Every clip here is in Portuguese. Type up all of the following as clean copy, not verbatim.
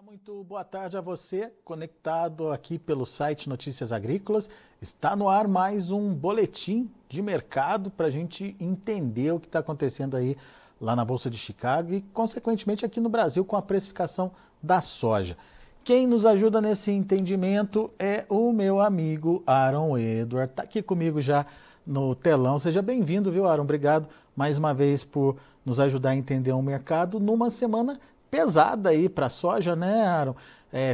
Olá, muito boa tarde a você, conectado aqui pelo site Notícias Agrícolas. Está no ar mais um boletim de mercado para a gente entender o que está acontecendo aí lá na Bolsa de Chicago e, consequentemente, aqui no Brasil com a precificação da soja. Quem nos ajuda nesse entendimento é o meu amigo Aaron Edward. Está aqui comigo já no telão. Seja bem-vindo, viu, Aaron? Obrigado mais uma vez por nos ajudar a entender o mercado numa semana pesada aí para a soja, né, Aaron?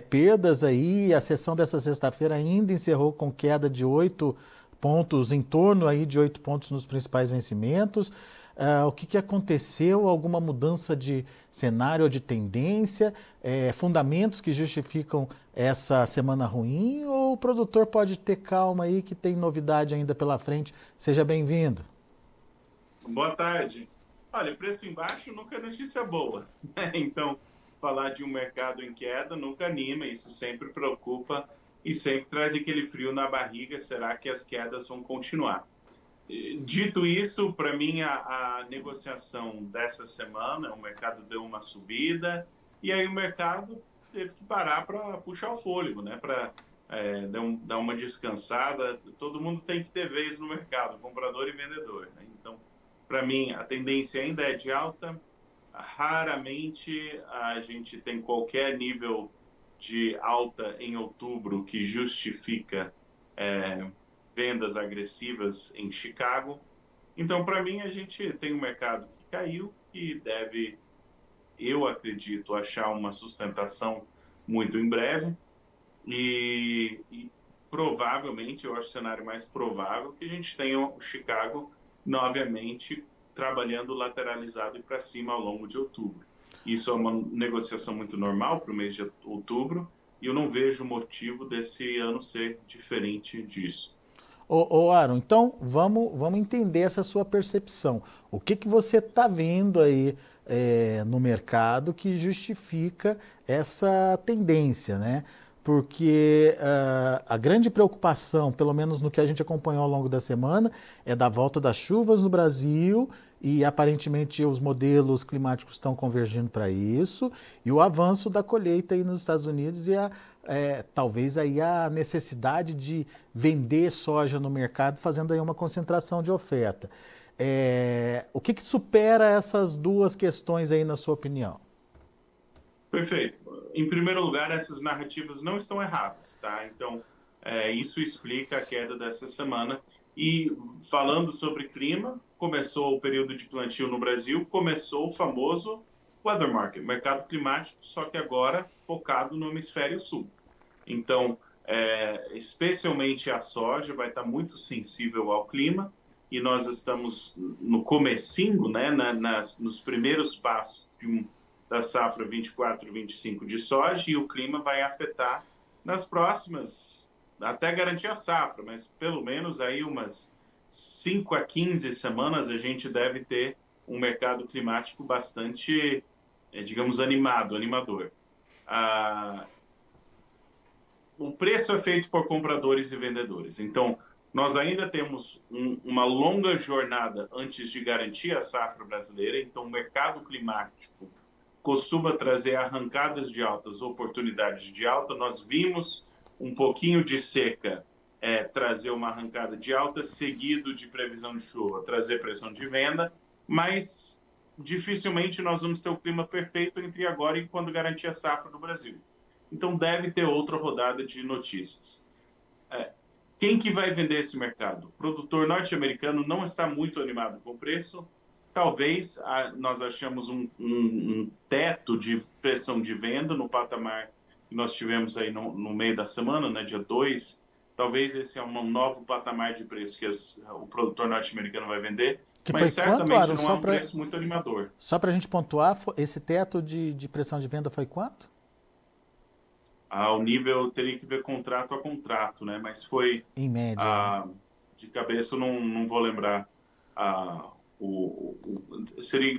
Perdas aí, a sessão dessa sexta-feira ainda encerrou com queda de 8 pontos, em torno aí de 8 pontos nos principais vencimentos. O que aconteceu? Alguma mudança de cenário ou de tendência? Fundamentos que justificam essa semana ruim? Ou o produtor pode ter calma aí que tem novidade ainda pela frente? Seja bem-vindo. Boa tarde. Olha, preço em baixo nunca é notícia boa, né? Então, falar de um mercado em queda nunca anima, isso sempre preocupa e sempre traz aquele frio na barriga. Será que as quedas vão continuar? Dito isso, para mim, a negociação dessa semana, o mercado deu uma subida e aí o mercado teve que parar para puxar o fôlego, né? Para dar uma descansada. Todo mundo tem que ter vez no mercado, comprador e vendedor, né? Então, para mim, a tendência ainda é de alta. Raramente a gente tem qualquer nível de alta em outubro que justifica vendas agressivas em Chicago. Então, para mim, a gente tem um mercado que caiu, que deve, eu acredito, achar uma sustentação muito em breve. E provavelmente, eu acho o cenário mais provável que a gente tenha o Chicago novamente trabalhando lateralizado e para cima ao longo de outubro. Isso é uma negociação muito normal para o mês de outubro e eu não vejo motivo desse ano ser diferente disso. Aaron, então vamos entender essa sua percepção. O que você está vendo aí no mercado que justifica essa tendência, né? Porque a grande preocupação, pelo menos no que a gente acompanhou ao longo da semana, é da volta das chuvas no Brasil e aparentemente os modelos climáticos estão convergindo para isso, e o avanço da colheita aí nos Estados Unidos e talvez aí a necessidade de vender soja no mercado, fazendo aí uma concentração de oferta. O que supera essas duas questões aí, na sua opinião? Perfeito. Em primeiro lugar, essas narrativas não estão erradas, tá? Então, isso explica a queda dessa semana. E falando sobre clima, começou o período de plantio no Brasil, começou o famoso weather market, mercado climático, só que agora focado no hemisfério sul. Então, especialmente a soja vai estar muito sensível ao clima e nós estamos no comecinho, né, nos primeiros passos da safra 24-25 de soja, e o clima vai afetar nas próximas, até garantir a safra, mas pelo menos aí umas 5 a 15 semanas a gente deve ter um mercado climático bastante, digamos, animador. O preço é feito por compradores e vendedores. Então, nós ainda temos uma longa jornada antes de garantir a safra brasileira. Então, o mercado climático costuma trazer arrancadas de altas, oportunidades de alta. Nós vimos um pouquinho de seca trazer uma arrancada de alta, seguido de previsão de chuva, trazer pressão de venda, mas dificilmente nós vamos ter o clima perfeito entre agora e quando garantir a safra do Brasil. Então deve ter outra rodada de notícias. Quem que vai vender esse mercado? O produtor norte-americano não está muito animado com o preço. Talvez nós achamos um teto de pressão de venda no patamar que nós tivemos aí no meio da semana, né, dia 2. Talvez esse é um novo patamar de preço que o produtor norte-americano vai vender, Que mas foi quanto, certamente Aaron? não é um preço muito animador. Só para a gente pontuar, esse teto de pressão de venda foi quanto? Ao nível, teria que ver contrato a contrato, né? Mas foi, Em média, né? de cabeça, eu não vou lembrar. Ah,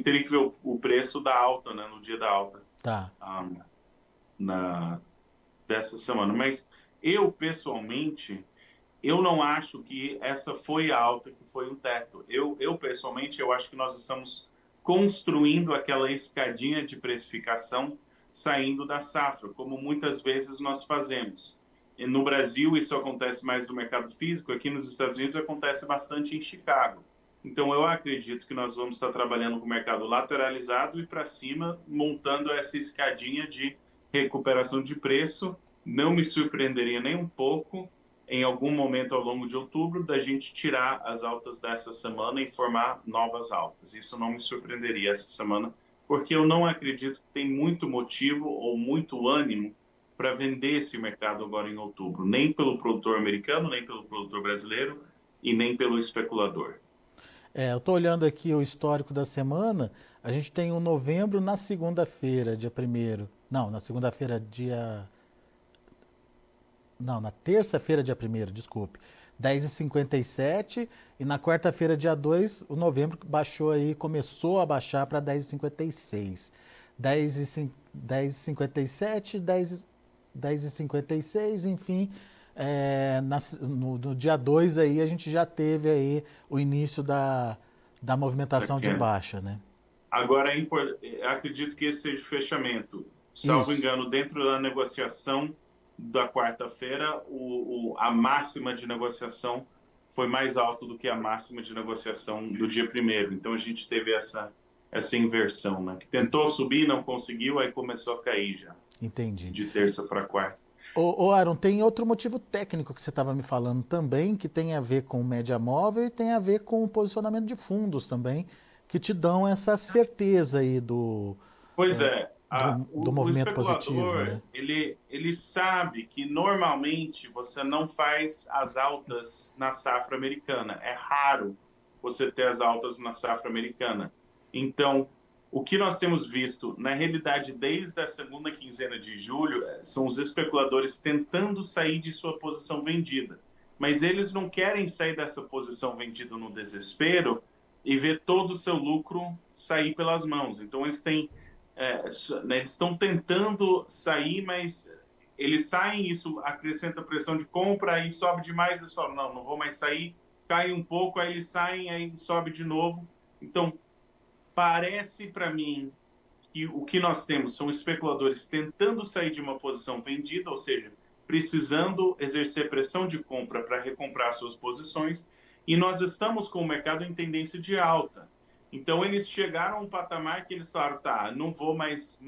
teria que ver o preço da alta, né? No dia da alta Tá. ah, dessa semana. Mas eu, pessoalmente, eu não acho que essa foi a alta que foi um teto. Pessoalmente, eu acho que nós estamos construindo aquela escadinha de precificação saindo da safra, como muitas vezes nós fazemos. E no Brasil, isso acontece mais no mercado físico, aqui nos Estados Unidos acontece bastante em Chicago. Então, eu acredito que nós vamos estar trabalhando com o mercado lateralizado e para cima, montando essa escadinha de recuperação de preço. Não me surpreenderia nem um pouco, em algum momento ao longo de outubro, da gente tirar as altas dessa semana e formar novas altas. Isso não me surpreenderia essa semana, porque eu não acredito que tem muito motivo ou muito ânimo para vender esse mercado agora em outubro, nem pelo produtor americano, nem pelo produtor brasileiro e nem pelo especulador. Eu estou olhando aqui o histórico da semana. A gente tem o novembro na segunda-feira, dia primeiro. Não, na segunda-feira, dia. Não, na terça-feira, dia primeiro, desculpe. 10h57 e na quarta-feira, dia 2, o novembro baixou aí, começou a baixar para 10h56. 10h57, 10h56, enfim, no dia 2 aí a gente já teve aí o início da movimentação de baixa, né? Agora, acredito que esse seja o fechamento. Salvo Isso, engano, dentro da negociação da quarta-feira, a máxima de negociação foi mais alta do que a máxima de negociação do dia primeiro. Então, a gente teve essa inversão, né? Que tentou subir, não conseguiu, aí começou a cair já, entendi. de terça para quarta. Aaron, tem outro motivo técnico que você estava me falando também, que tem a ver com média móvel e tem a ver com o posicionamento de fundos também, que te dão essa certeza aí Pois é, do o movimento positivo, especulador, né? ele sabe que normalmente você não faz as altas na safra americana. É raro você ter as altas na safra americana. Então, o que nós temos visto, na realidade, desde a segunda quinzena de julho, são os especuladores tentando sair de sua posição vendida. Mas eles não querem sair dessa posição vendida no desespero e ver todo o seu lucro sair pelas mãos. Então, eles estão tentando sair, mas eles saem, isso acrescenta pressão de compra, aí sobe demais, eles falam, não vou mais sair, cai um pouco, aí eles saem, aí sobe de novo. Então, parece para mim que o que nós temos são especuladores tentando sair de uma posição vendida, ou seja, precisando exercer pressão de compra para recomprar suas posições, e nós estamos com o mercado em tendência de alta. Então eles chegaram a um patamar que eles falaram, tá, não vou mais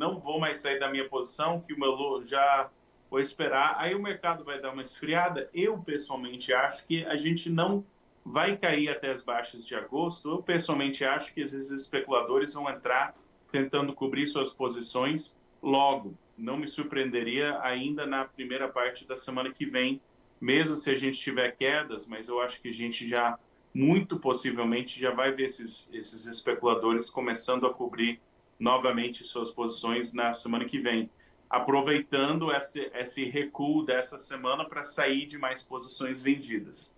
sair da minha posição, que o meu já vou esperar. Aí o mercado vai dar uma esfriada. Eu pessoalmente acho que a gente não vai cair até as baixas de agosto. Eu pessoalmente acho que esses especuladores vão entrar tentando cobrir suas posições logo. Não me surpreenderia ainda na primeira parte da semana que vem, mesmo se a gente tiver quedas, mas eu acho que a gente já, muito possivelmente, já vai ver esses especuladores começando a cobrir novamente suas posições na semana que vem, aproveitando esse recuo dessa semana para sair de mais posições vendidas.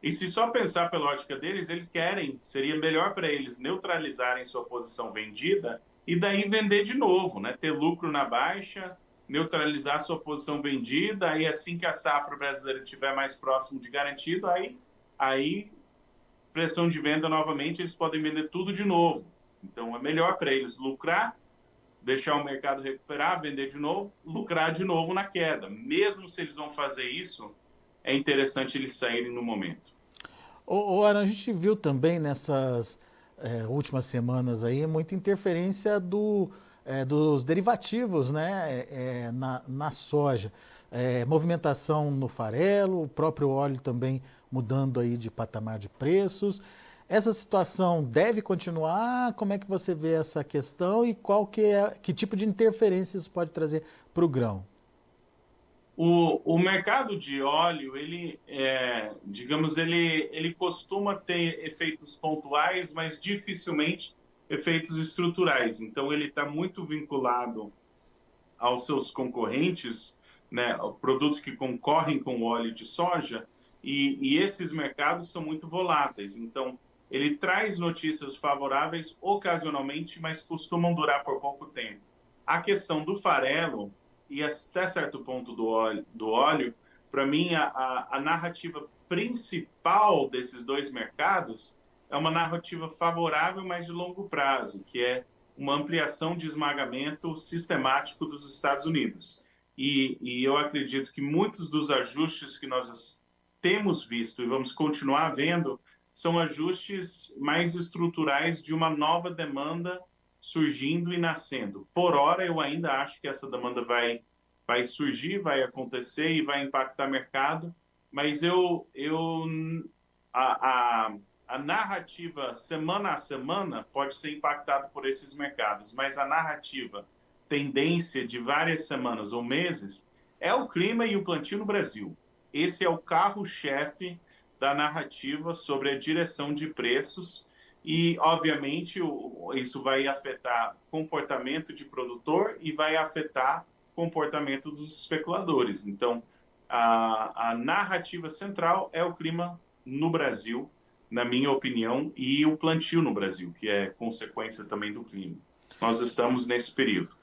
E se só pensar pela lógica deles, eles querem, seria melhor para eles neutralizarem sua posição vendida e daí vender de novo, né? Ter lucro na baixa, neutralizar sua posição vendida, aí assim que a safra brasileira estiver mais próximo de garantido, aí pressão de venda novamente, eles podem vender tudo de novo. Então é melhor para eles lucrar, deixar o mercado recuperar, vender de novo, lucrar de novo na queda. Mesmo se eles vão fazer isso, é interessante eles saírem no momento. Aaron, a gente viu também nessas últimas semanas aí muita interferência dos derivativos, né, na soja. Movimentação no farelo, o próprio óleo também mudando aí de patamar de preços. Essa situação deve continuar? Como é que você vê essa questão e que tipo de interferência isso pode trazer para o grão? O mercado de óleo, digamos, ele costuma ter efeitos pontuais, mas dificilmente efeitos estruturais. Então, ele está muito vinculado aos seus concorrentes, né, produtos que concorrem com o óleo de soja, e esses mercados são muito voláteis. Então, ele traz notícias favoráveis ocasionalmente, mas costumam durar por pouco tempo. A questão do farelo, e até certo ponto do óleo para mim, a narrativa principal desses dois mercados é uma narrativa favorável, mas de longo prazo, que é uma ampliação de esmagamento sistemático dos Estados Unidos. E eu acredito que muitos dos ajustes que nós temos visto e vamos continuar vendo são ajustes mais estruturais de uma nova demanda surgindo e nascendo. Por hora, eu ainda acho que essa demanda vai surgir, vai acontecer e vai impactar o mercado, mas a, a, a narrativa semana a semana pode ser impactada por esses mercados, mas a narrativa tendência de várias semanas ou meses é o clima e o plantio no Brasil. Esse é o carro-chefe da narrativa sobre a direção de preços e, obviamente, isso vai afetar comportamento de produtor e vai afetar comportamento dos especuladores. Então, a narrativa central é o clima no Brasil, na minha opinião, e o plantio no Brasil, que é consequência também do clima. Nós estamos nesse período.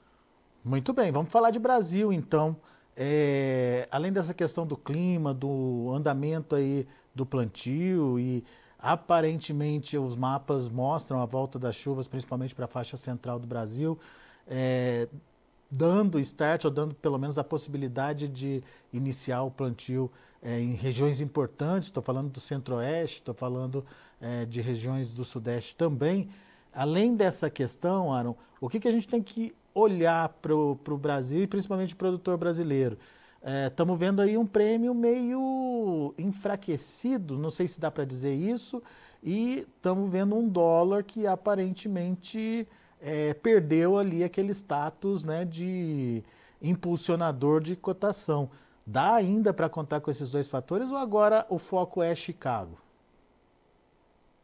Muito bem, vamos falar de Brasil então. Além dessa questão do clima, do andamento aí do plantio e aparentemente os mapas mostram a volta das chuvas, principalmente para a faixa central do Brasil, é, dando start ou dando pelo menos a possibilidade de iniciar o plantio em regiões importantes. Estou falando do Centro-Oeste, estou falando de regiões do Sudeste também. Além dessa questão, Aaron, o que a gente tem que olhar para o Brasil e principalmente o produtor brasileiro? Estamos vendo aí um prêmio meio enfraquecido, não sei se dá para dizer isso, e estamos vendo um dólar que aparentemente perdeu ali aquele status, né, de impulsionador de cotação. Dá ainda para contar com esses dois fatores ou agora o foco é Chicago?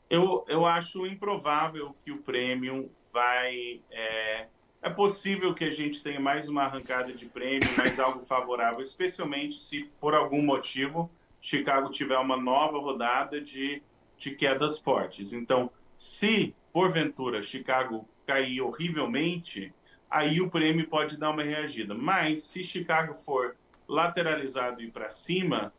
Eu acho improvável que o prêmio vai. É possível que a gente tenha mais uma arrancada de prêmio, mais algo favorável, especialmente se por algum motivo Chicago tiver uma nova rodada de quedas fortes. Então, se porventura Chicago cair horrivelmente, aí o prêmio pode dar uma reagida. Mas se Chicago for lateralizado e para cima,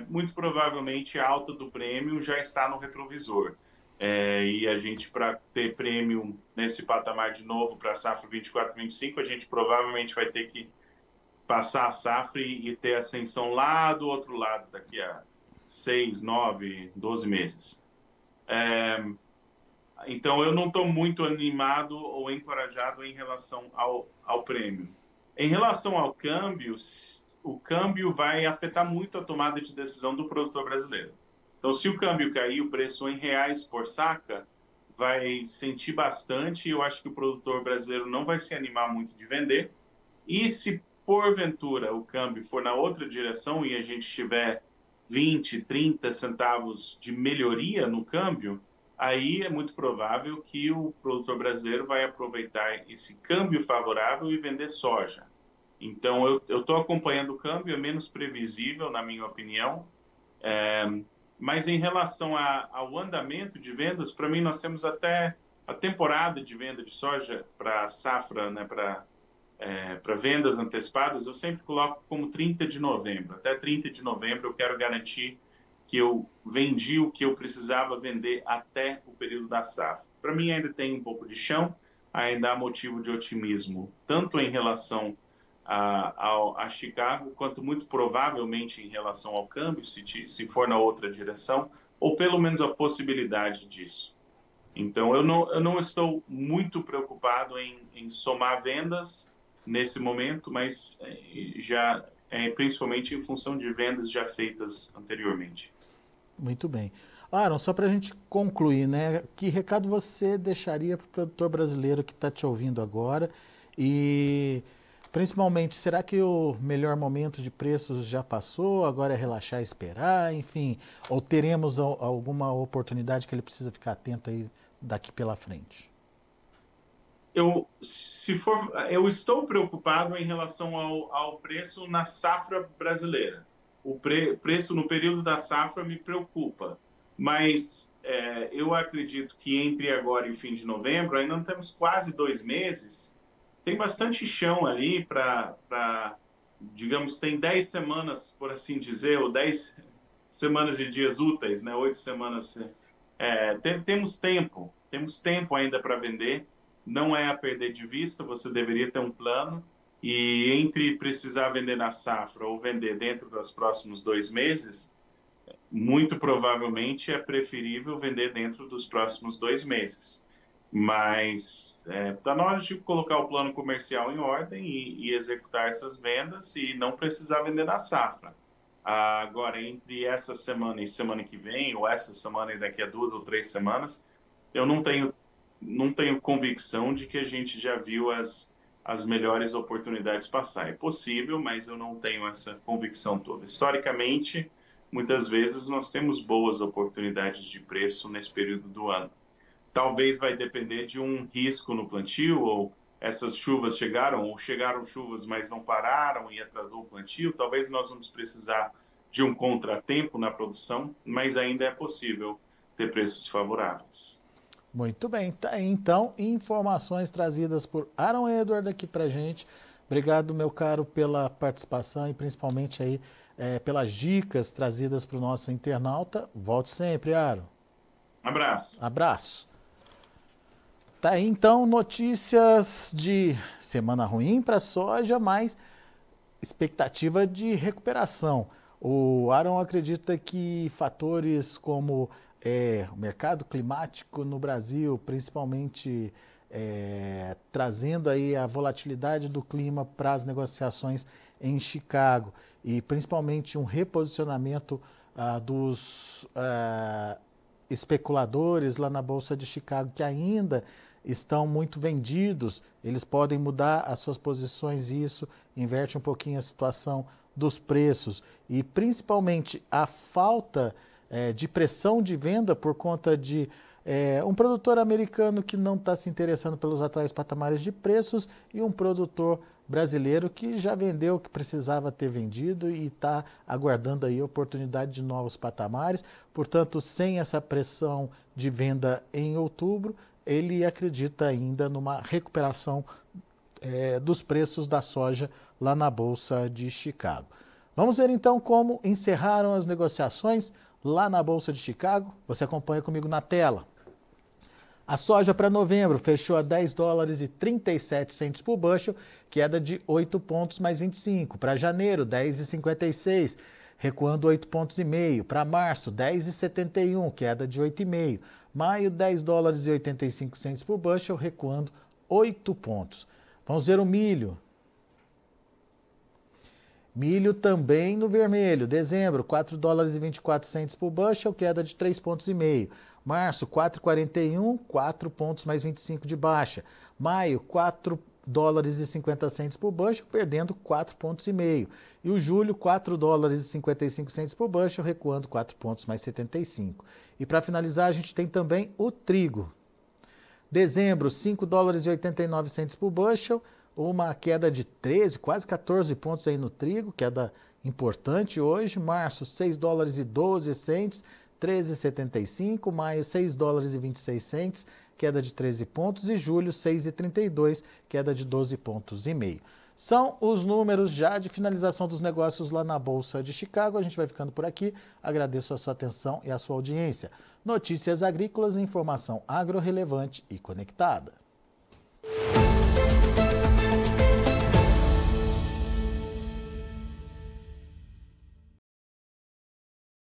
muito provavelmente a alta do prêmio já está no retrovisor. E a gente, para ter prêmio nesse patamar de novo para a safra 24-25, a gente provavelmente vai ter que passar a safra e ter ascensão lá do outro lado, daqui a 6, 9, 12 meses. Então, eu não estou muito animado ou encorajado em relação ao prêmio. Em relação ao câmbio, o câmbio vai afetar muito a tomada de decisão do produtor brasileiro. Então, se o câmbio cair, o preço em reais por saca vai sentir bastante. Eu acho que o produtor brasileiro não vai se animar muito de vender. E se, porventura, o câmbio for na outra direção e a gente tiver 20, 30 centavos de melhoria no câmbio, aí é muito provável que o produtor brasileiro vai aproveitar esse câmbio favorável e vender soja. Então, eu estou acompanhando o câmbio, é menos previsível, na minha opinião. Mas em relação ao andamento de vendas, para mim, nós temos até a temporada de venda de soja para safra, né, para vendas antecipadas, eu sempre coloco como 30 de novembro. Até 30 de novembro eu quero garantir que eu vendi o que eu precisava vender até o período da safra. Para mim ainda tem um pouco de chão, ainda há motivo de otimismo, tanto em relação a Chicago, quanto muito provavelmente em relação ao câmbio, se for na outra direção, ou pelo menos a possibilidade disso. Então, eu não estou muito preocupado em somar vendas nesse momento, mas já principalmente em função de vendas já feitas anteriormente. Muito bem. Aaron, só para a gente concluir, né? Que recado você deixaria para o produtor brasileiro que está te ouvindo agora? E principalmente, será que o melhor momento de preços já passou? Agora é relaxar e esperar? Enfim, ou teremos alguma oportunidade que ele precisa ficar atento aí daqui pela frente? Eu estou preocupado em relação ao preço na safra brasileira. O preço no período da safra me preocupa, mas eu acredito que entre agora e o fim de novembro, ainda não temos quase 2 meses, tem bastante chão ali digamos, tem 10 semanas, por assim dizer, ou 10 semanas de dias úteis, né? 8 semanas. Temos tempo ainda para vender. não é a perder de vista, você deveria ter um plano, e entre precisar vender na safra ou vender dentro dos próximos 2 meses, muito provavelmente é preferível vender dentro dos próximos 2 meses. Mas está na hora de colocar o plano comercial em ordem e executar essas vendas e não precisar vender na safra. Agora, entre essa semana e semana que vem, ou essa semana e daqui a 2 ou 3 semanas, eu não tenho convicção de que a gente já viu as melhores oportunidades passar. É possível, mas eu não tenho essa convicção toda. Historicamente, muitas vezes nós temos boas oportunidades de preço nesse período do ano. Talvez vai depender de um risco no plantio, ou essas chuvas chegaram, ou chegaram chuvas, mas não pararam e atrasou o plantio. Talvez nós vamos precisar de um contratempo na produção, mas ainda é possível ter preços favoráveis. Muito bem, tá aí, então, informações trazidas por Aaron Edward aqui pra gente. Obrigado, meu caro, pela participação e principalmente aí pelas dicas trazidas para o nosso internauta. Volte sempre, Aaron. Abraço. Abraço. Tá aí, então, notícias de semana ruim para a soja, mas expectativa de recuperação. O Aaron acredita que fatores como o mercado climático no Brasil, principalmente trazendo aí a volatilidade do clima para as negociações em Chicago e principalmente um reposicionamento dos especuladores lá na Bolsa de Chicago que ainda estão muito vendidos, eles podem mudar as suas posições e isso inverte um pouquinho a situação dos preços e principalmente a falta de pressão de venda por conta de um produtor americano que não está se interessando pelos atuais patamares de preços e um produtor brasileiro que já vendeu o que precisava ter vendido e está aguardando aí a oportunidade de novos patamares. Portanto, sem essa pressão de venda em outubro, ele acredita ainda numa recuperação dos preços da soja lá na Bolsa de Chicago. Vamos ver então como encerraram as negociações lá na Bolsa de Chicago. Você acompanha comigo na tela. A soja para novembro fechou a $10,37 por bushel, queda de 8 pontos mais 25. Para janeiro, 10,56, recuando 8,5 pontos. Para março, 10,71, queda de 8,5. Maio, $10,85 por bushel, recuando 8 pontos. Vamos ver o milho. Milho também no vermelho. Dezembro, $4,24 por bushel, queda de 3,5 pontos. Março, 4,41, 4 pontos mais 25 de baixa. Maio, $4,50 por bushel, perdendo 4,5 pontos. E o julho, $4,55 por bushel, recuando 4 pontos mais 75. E para finalizar, a gente tem também o trigo. Dezembro, $5,89 por bushel, uma queda de 13, quase 14 pontos aí no trigo, queda importante hoje. Março, $6,12, 13,75. Maio, $6,26, queda de 13 pontos. E julho, 6,32, queda de 12 pontos e meio. São os números já de finalização dos negócios lá na Bolsa de Chicago. A gente vai ficando por aqui. Agradeço a sua atenção e a sua audiência. Notícias agrícolas, informação agro relevante e conectada.